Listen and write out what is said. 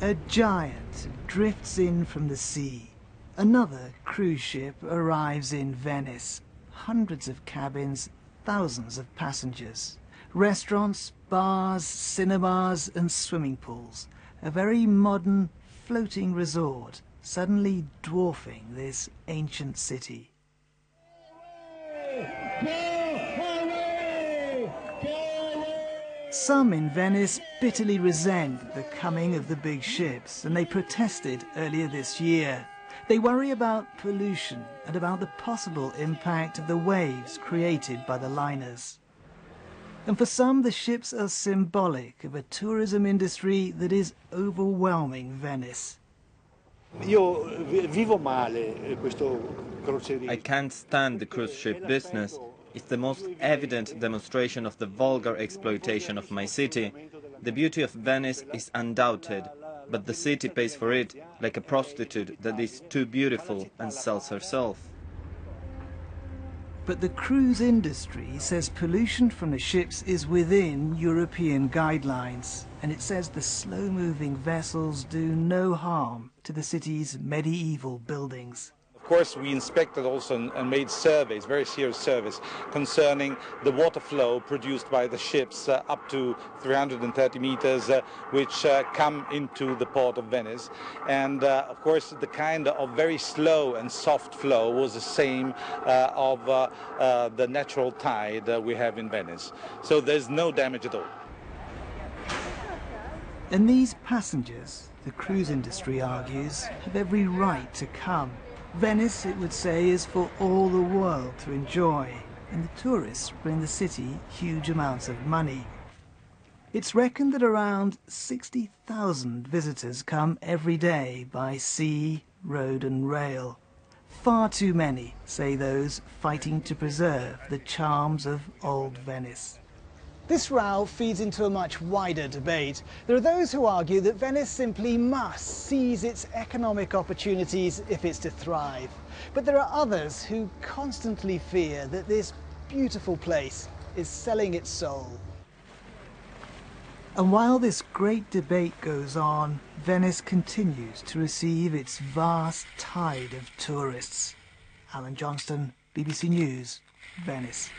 A giant drifts in from the sea. Another cruise ship arrives in Venice. Hundreds of cabins, thousands of passengers. Restaurants, bars, cinemas and swimming pools. A very modern, floating resort, suddenly dwarfing this ancient city. Some in Venice bitterly resent the coming of the big ships, and they protested earlier this year. They worry about pollution and about the possible impact of the waves created by the liners. And for some, the ships are symbolic of a tourism industry that is overwhelming Venice. I can't stand the cruise ship business. It's the most evident demonstration of the vulgar exploitation of my city. The beauty of Venice is undoubted, but the city pays for it like a prostitute that is too beautiful and sells herself. But the cruise industry says pollution from the ships is within European guidelines, and it says the slow-moving vessels do no harm to the city's medieval buildings. Of course, we inspected also and made surveys, very serious surveys, concerning the water flow produced by the ships up to 330 meters, which come into the port of Venice. And of course, the kind of very slow and soft flow was the same of the natural tide we have in Venice. So there's no damage at all. And these passengers, the cruise industry argues, have every right to come. Venice, it would say, is for all the world to enjoy, and the tourists bring the city huge amounts of money. It's reckoned that around 60,000 visitors come every day by sea, road and rail. Far too many, say those fighting to preserve the charms of old Venice. This row feeds into a much wider debate. There are those who argue that Venice simply must seize its economic opportunities if it's to thrive. But there are others who constantly fear that this beautiful place is selling its soul. And while this great debate goes on, Venice continues to receive its vast tide of tourists. Alan Johnston, BBC News, Venice.